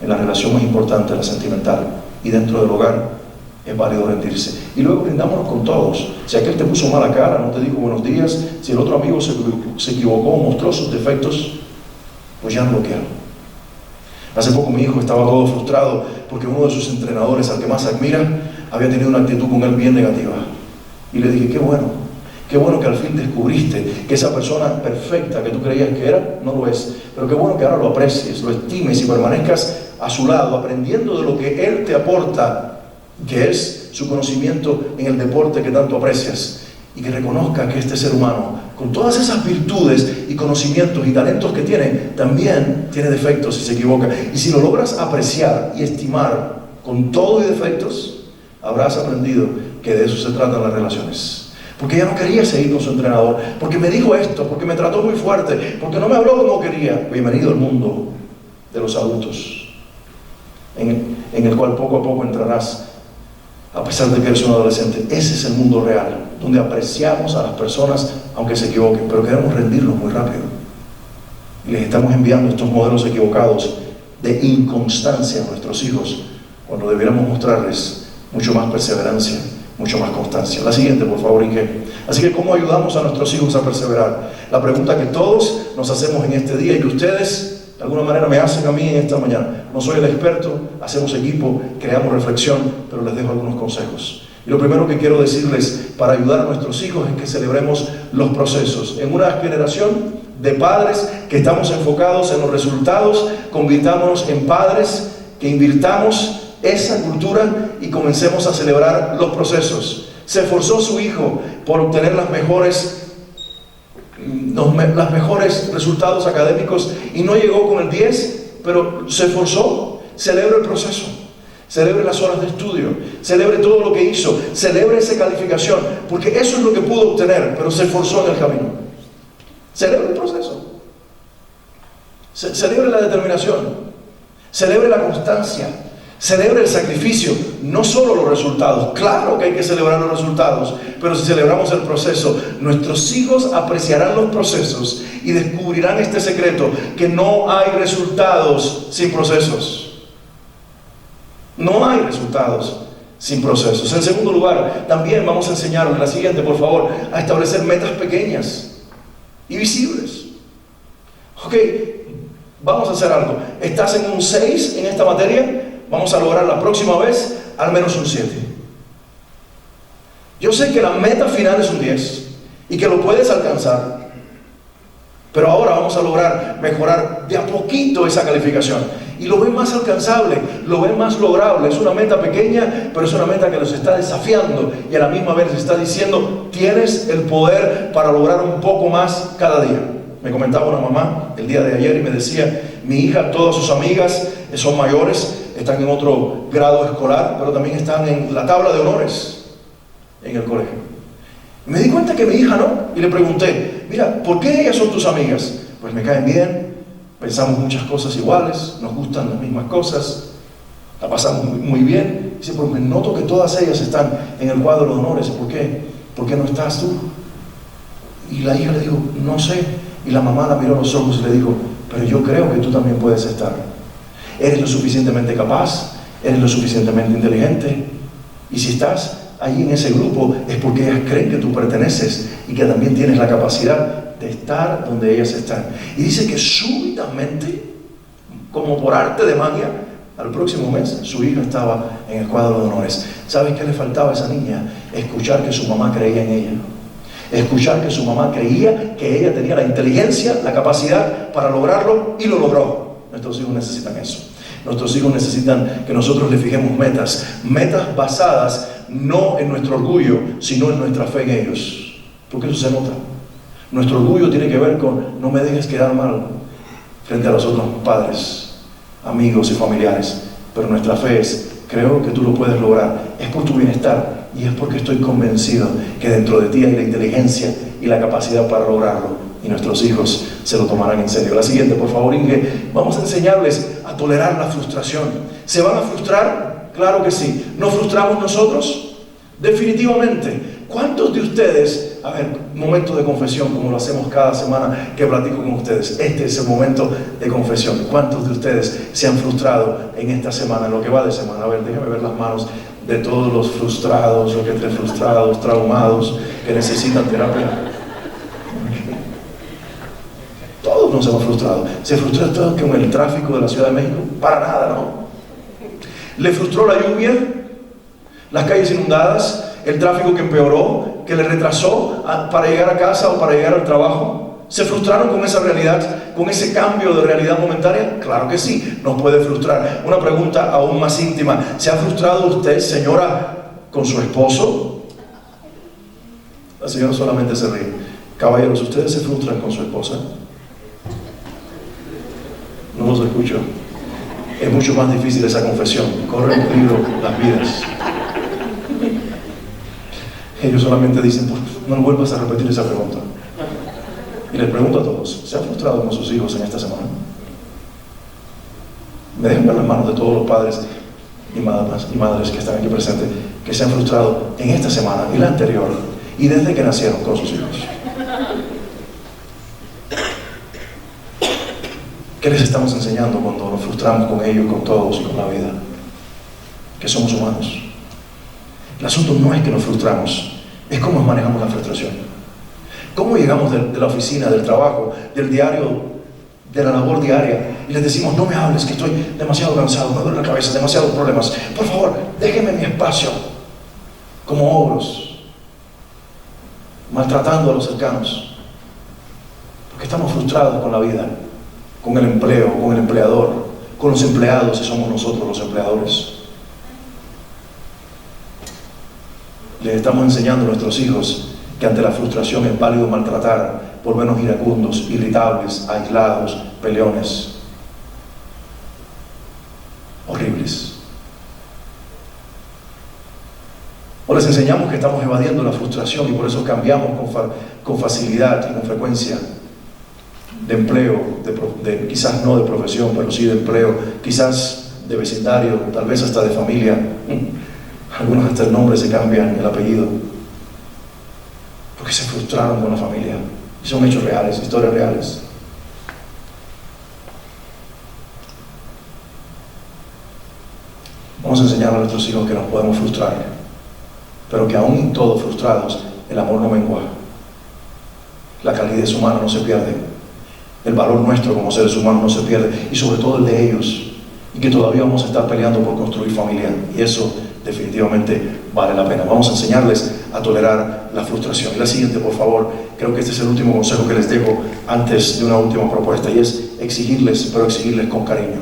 en la relación más importante, la sentimental, y dentro del hogar, es válido rendirse. Y luego brindámonos con todos. Si aquel te puso mala cara, no te dijo buenos días, si el otro amigo se equivocó, mostró sus defectos, pues ya no lo quiero. Hace poco mi hijo estaba todo frustrado porque uno de sus entrenadores, al que más admira, había tenido una actitud con él bien negativa. Y le dije, qué bueno que al fin descubriste que esa persona perfecta que tú creías que era, no lo es. Pero qué bueno que ahora lo aprecies, lo estimes y permanezcas a su lado, aprendiendo de lo que él te aporta, que es su conocimiento en el deporte que tanto aprecias. Y que reconozca que este ser humano, con todas esas virtudes y conocimientos y talentos que tiene, también tiene defectos y se equivoca. Y si lo logras apreciar y estimar con todo y defectos, habrás aprendido que de eso se tratan las relaciones. Porque ella no quería seguir con su entrenador, porque me dijo esto, porque me trató muy fuerte, porque no me habló como quería. Bienvenido al mundo de los adultos, en el cual poco a poco entrarás, a pesar de que eres un adolescente. Ese es el mundo real, donde apreciamos a las personas aunque se equivoquen, pero queremos rendirlos muy rápido. Y les estamos enviando estos modelos equivocados de inconstancia a nuestros hijos, cuando debiéramos mostrarles mucho más perseverancia, mucho más constancia. La siguiente, por favor, Inge. Así que, ¿cómo ayudamos a nuestros hijos a perseverar? La pregunta que todos nos hacemos en este día y que ustedes de alguna manera me hacen a mí en esta mañana. No soy el experto, hacemos equipo, creamos reflexión, pero les dejo algunos consejos. Y lo primero que quiero decirles para ayudar a nuestros hijos es que celebremos los procesos. En una generación de padres que estamos enfocados en los resultados, convirtámonos en padres que invirtamos esa cultura y comencemos a celebrar los procesos. Se esforzó su hijo por obtener los mejores resultados académicos y no llegó con el 10, pero se esforzó. Celebre el proceso, celebre las horas de estudio, celebre todo lo que hizo, celebre esa calificación, porque eso es lo que pudo obtener, pero se esforzó en el camino. Celebre el proceso, celebre la determinación, celebre la constancia, celebre el sacrificio, no solo los resultados. Claro que hay que celebrar los resultados, pero si celebramos el proceso, nuestros hijos apreciarán los procesos y descubrirán este secreto, que no hay resultados sin procesos. No hay resultados sin procesos. En segundo lugar, también vamos a enseñarles, la siguiente, por favor, a establecer metas pequeñas y visibles. Ok, vamos a hacer algo. ¿Estás en un 6 en esta materia? Vamos a lograr la próxima vez al menos un 7. Yo sé que la meta final es un 10 y que lo puedes alcanzar, pero ahora vamos a lograr mejorar de a poquito esa calificación. Y lo ven más alcanzable, lo ven más lograble. Es una meta pequeña, pero es una meta que los está desafiando y a la misma vez les está diciendo, tienes el poder para lograr un poco más cada día. Me comentaba una mamá el día de ayer y me decía, mi hija, todas sus amigas son mayores, están en otro grado escolar, pero también están en la tabla de honores en el colegio. Y me di cuenta que mi hija no, y le pregunté, mira, ¿por qué ellas son tus amigas? Pues me caen bien, pensamos muchas cosas iguales, nos gustan las mismas cosas, la pasamos muy bien. Dice, pues me noto que todas ellas están en el cuadro de honores. ¿Por qué? ¿Por qué no estás tú? Y la hija le dijo, no sé. Y la mamá la miró a los ojos y le dijo, pero yo creo que tú también puedes estar. Eres lo suficientemente capaz, eres lo suficientemente inteligente. Y si estás ahí en ese grupo es porque ellas creen que tú perteneces y que también tienes la capacidad de estar donde ellas están. Y dice que súbitamente, como por arte de magia, al próximo mes su hija estaba en el cuadro de honores. ¿Sabes qué le faltaba a esa niña? Escuchar que su mamá creía en ella. Escuchar que su mamá creía que ella tenía la inteligencia, la capacidad para lograrlo, y lo logró. Nuestros hijos necesitan eso. Nuestros hijos necesitan que nosotros les fijemos metas basadas no en nuestro orgullo, sino en nuestra fe en ellos, porque eso se nota. Nuestro orgullo tiene que ver con no me dejes quedar mal frente a los otros padres, amigos y familiares, pero nuestra fe es, creo que tú lo puedes lograr, es por tu bienestar y es porque estoy convencido que dentro de ti hay la inteligencia y la capacidad para lograrlo. Y nuestros hijos se lo tomarán en serio. La siguiente, por favor, Inge. Vamos a enseñarles a tolerar la frustración. ¿Se van a frustrar? Claro que sí. ¿Nos frustramos nosotros? Definitivamente. ¿Cuántos de ustedes, a ver, momento de confesión, como lo hacemos cada semana que platico con ustedes? Este es el momento de confesión. ¿Cuántos de ustedes se han frustrado en esta semana, en lo que va de semana? A ver, déjame ver las manos de todos los frustrados, o que estén frustrados, traumados, que necesitan terapia. Todos nos hemos frustrado. ¿Se frustró usted con el tráfico de la Ciudad de México? Para nada, ¿no? ¿Le frustró la lluvia? ¿Las calles inundadas? ¿El tráfico que empeoró? ¿Que le retrasó para llegar a casa o para llegar al trabajo? ¿Se frustraron con esa realidad, con ese cambio de realidad momentánea? Claro que sí, nos puede frustrar. Una pregunta aún más íntima: ¿se ha frustrado usted, señora, con su esposo? La señora solamente se ríe. Caballeros, ¿ustedes se frustran con su esposa? No los escucho. Es mucho más difícil esa confesión. Corren peligro las vidas. Ellos solamente dicen, no vuelvas a repetir esa pregunta. Y les pregunto a todos, ¿se han frustrado con sus hijos en esta semana? Me dejan ver las manos de todos los padres y madres que están aquí presentes, que se han frustrado en esta semana y la anterior, y desde que nacieron con sus hijos. ¿Qué les estamos enseñando cuando nos frustramos con ellos, con todos y con la vida? Que somos humanos. El asunto no es que nos frustramos, es cómo manejamos la frustración. ¿Cómo llegamos de la oficina, del trabajo, del diario, de la labor diaria, y les decimos, no me hables, que estoy demasiado cansado, me duele la cabeza, demasiados problemas, por favor, déjenme mi espacio? Como ogros, maltratando a los cercanos, porque estamos frustrados con la vida, con el empleo, con el empleador, con los empleados, si somos nosotros los empleadores. Les estamos enseñando a nuestros hijos que ante la frustración es válido maltratar por menos iracundos, irritables, aislados, peleones, horribles. O les enseñamos que estamos evadiendo la frustración y por eso cambiamos con facilidad y con frecuencia de empleo, quizás no de profesión, pero sí de empleo, quizás de vecindario, tal vez hasta de familia. Algunos hasta el nombre se cambian, el apellido, porque se frustraron con la familia. Y son hechos reales, historias reales. Vamos a enseñar a nuestros hijos que nos podemos frustrar, pero que aún todos frustrados, el amor no mengua. La calidez humana no se pierde. El valor nuestro como seres humanos no se pierde, y sobre todo el de ellos. Y que todavía vamos a estar peleando por construir familia. Y eso definitivamente vale la pena. Vamos a enseñarles a tolerar la frustración. Y la siguiente, por favor, creo que este es el último consejo que les dejo antes de una última propuesta, y es exigirles, pero exigirles con cariño.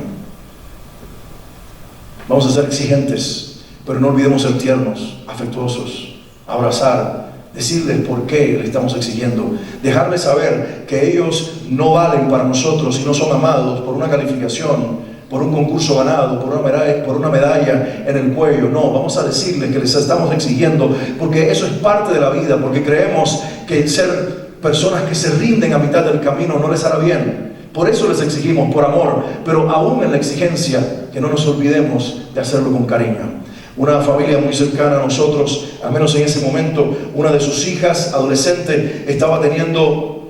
Vamos a ser exigentes, pero no olvidemos ser tiernos, afectuosos, abrazar, decirles por qué le estamos exigiendo, dejarles saber que ellos no valen para nosotros y no son amados por una calificación, por un concurso ganado, por una medalla en el cuello. No, vamos a decirles que les estamos exigiendo, porque eso es parte de la vida, porque creemos que ser personas que se rinden a mitad del camino no les hará bien. Por eso les exigimos, por amor, pero aún en la exigencia, que no nos olvidemos de hacerlo con cariño. Una familia muy cercana a nosotros, al menos en ese momento, una de sus hijas adolescente estaba teniendo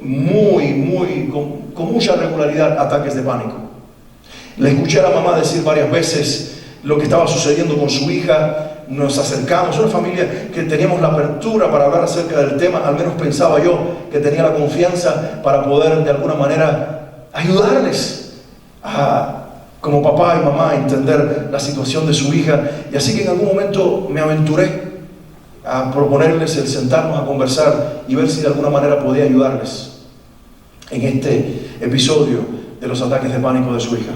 con mucha regularidad ataques de pánico. Le escuché a la mamá decir varias veces lo que estaba sucediendo con su hija. Nos acercamos, una familia que teníamos la apertura para hablar acerca del tema, al menos pensaba yo que tenía la confianza para poder de alguna manera ayudarles como papá y mamá a entender la situación de su hija. Y así que en algún momento me aventuré a proponerles el sentarnos a conversar y ver si de alguna manera podía ayudarles en este episodio de los ataques de pánico de su hija.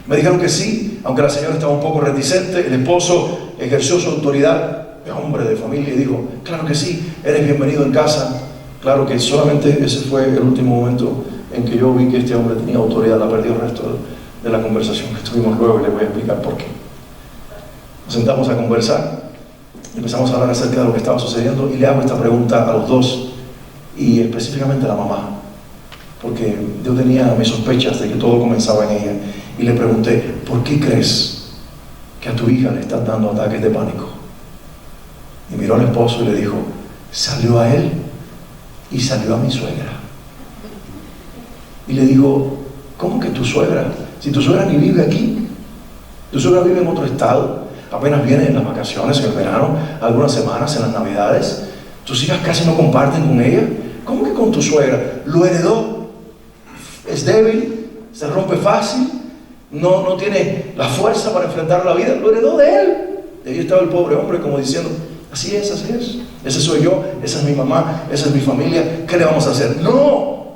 Me dijeron que sí, aunque la señora estaba un poco reticente. El esposo ejerció su autoridad de hombre de familia y dijo, claro que sí, eres bienvenido en casa. Claro que solamente ese fue el último momento en que yo vi que este hombre tenía autoridad. La perdió el resto de la conversación que tuvimos luego, y les voy a explicar por qué. Nos sentamos a conversar y empezamos a hablar acerca de lo que estaba sucediendo, y le hago esta pregunta a los dos, y específicamente a la mamá, porque yo tenía mis sospechas de que todo comenzaba en ella. Y le pregunté, ¿por qué crees que a tu hija le están dando ataques de pánico? Y miró al esposo y le dijo, salió a él y salió a mi suegra. Y le digo, ¿cómo que tu suegra? Si tu suegra ni vive aquí, tu suegra vive en otro estado, apenas viene en las vacaciones, en el verano, algunas semanas, en las navidades. Tus hijas casi no comparten con ella. ¿Cómo que con tu suegra? Lo heredó. es débil, se rompe fácil, no tiene la fuerza para enfrentar la vida. Lo heredó de él. Y ahí estaba el pobre hombre como diciendo, así es, ese soy yo, esa es mi mamá, esa es mi familia, ¿qué le vamos a hacer? No,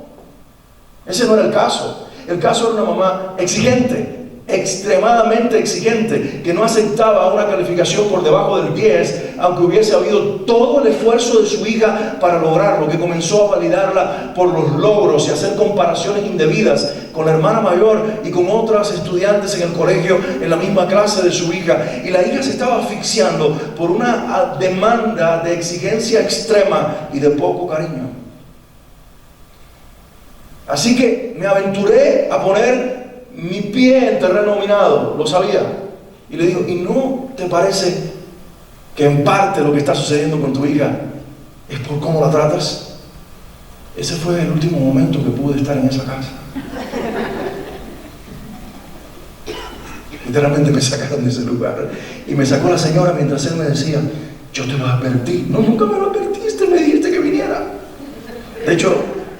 ese no era el caso. El caso era una mamá exigente, extremadamente exigente, que no aceptaba una calificación por debajo del 10, aunque hubiese habido todo el esfuerzo de su hija para lograrlo, que comenzó a validarla por los logros y hacer comparaciones indebidas con la hermana mayor y con otras estudiantes en el colegio en la misma clase de su hija, y la hija se estaba asfixiando por una demanda de exigencia extrema y de poco cariño. Así que me aventuré a poner mi pie en terreno minado, lo sabía, y le digo, ¿y no te parece que en parte lo que está sucediendo con tu hija es por cómo la tratas? Ese fue el último momento que pude estar en esa casa. Literalmente me sacaron de ese lugar, y me sacó la señora mientras él me decía, yo te lo advertí. No, nunca me lo advertiste, me dijiste que viniera. De hecho,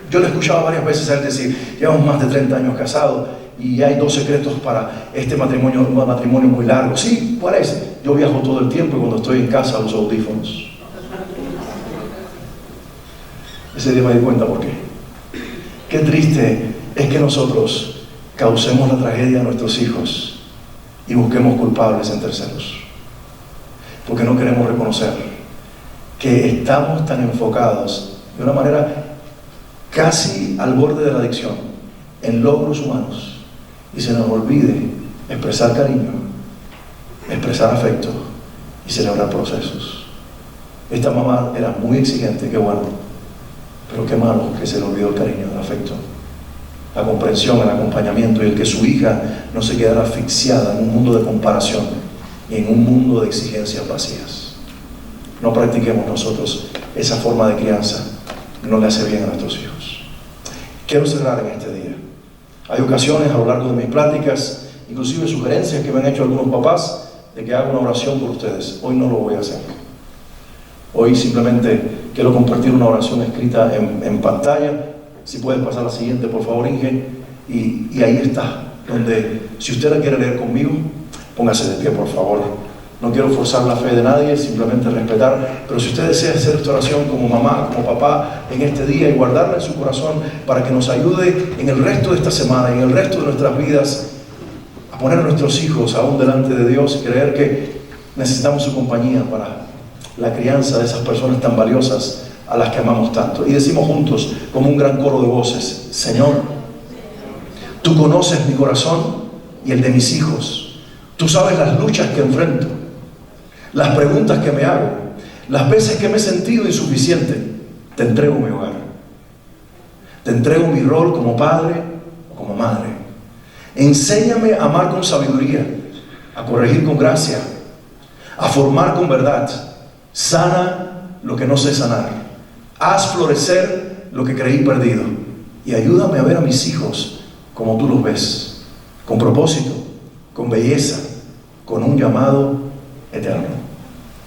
yo le escuchaba varias veces a él decir, llevamos más de 30 años casados y hay 2 secretos para este matrimonio, un matrimonio muy largo. Sí, ¿cuál es? Yo viajo todo el tiempo y cuando estoy en casa uso audífonos. Ese día me di cuenta por qué. Qué triste es que nosotros causemos la tragedia a nuestros hijos y busquemos culpables en terceros, porque no queremos reconocer que estamos tan enfocados de una manera casi al borde de la adicción en logros humanos, y se nos olvide expresar cariño, expresar afecto y celebrar procesos. Esta mamá era muy exigente, qué bueno, pero qué malo que se le olvidó el cariño, el afecto, la comprensión, el acompañamiento, y el que su hija no se quedara asfixiada en un mundo de comparación y en un mundo de exigencias vacías. No practiquemos nosotros esa forma de crianza, no le hace bien a nuestros hijos. Quiero cerrar en este día. Hay ocasiones a lo largo de mis pláticas, inclusive sugerencias que me han hecho algunos papás, de que haga una oración por ustedes. Hoy no lo voy a hacer. Hoy simplemente quiero compartir una oración escrita en pantalla. Si puedes pasar a la siguiente, por favor, Inge. Y ahí está, donde si usted la quiere leer conmigo, póngase de pie, por favor. No quiero forzar la fe de nadie, simplemente respetar. Pero si usted desea hacer esta oración como mamá, como papá, en este día, y guardarla en su corazón para que nos ayude en el resto de esta semana, en el resto de nuestras vidas, a poner a nuestros hijos aún delante de Dios y creer que necesitamos su compañía para la crianza de esas personas tan valiosas a las que amamos tanto. Y decimos juntos, como un gran coro de voces, Señor, tú conoces mi corazón y el de mis hijos. Tú sabes las luchas que enfrento, las preguntas que me hago, las veces que me he sentido insuficiente. Te entrego mi hogar, te entrego mi rol como padre o como madre. Enséñame a amar con sabiduría, a corregir con gracia, a formar con verdad. Sana lo que no sé sanar, haz florecer lo que creí perdido, y ayúdame a ver a mis hijos como tú los ves, con propósito, con belleza, con un llamado eterno.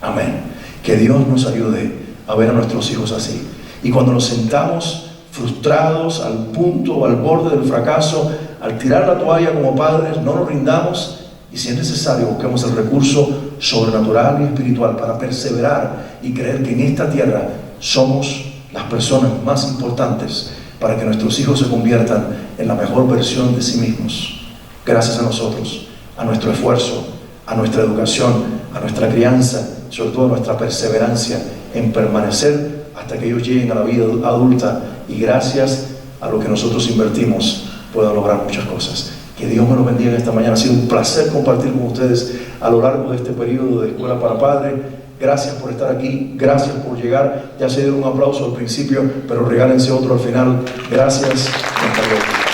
Amén. Que Dios nos ayude a ver a nuestros hijos así. Y cuando nos sentamos frustrados, al punto o al borde del fracaso, al tirar la toalla como padres, no nos rindamos, y si es necesario busquemos el recurso sobrenatural y espiritual para perseverar y creer que en esta tierra somos las personas más importantes para que nuestros hijos se conviertan en la mejor versión de sí mismos, gracias a nosotros, a nuestro esfuerzo, a nuestra educación, a nuestra crianza, sobre todo a nuestra perseverancia en permanecer hasta que ellos lleguen a la vida adulta, y gracias a lo que nosotros invertimos puedan lograr muchas cosas. Que Dios me los bendiga en esta mañana. Ha sido un placer compartir con ustedes a lo largo de este periodo de Escuela para Padres. Gracias por estar aquí, gracias por llegar. Ya se dio un aplauso al principio, pero regálense otro al final. Gracias. Hasta luego.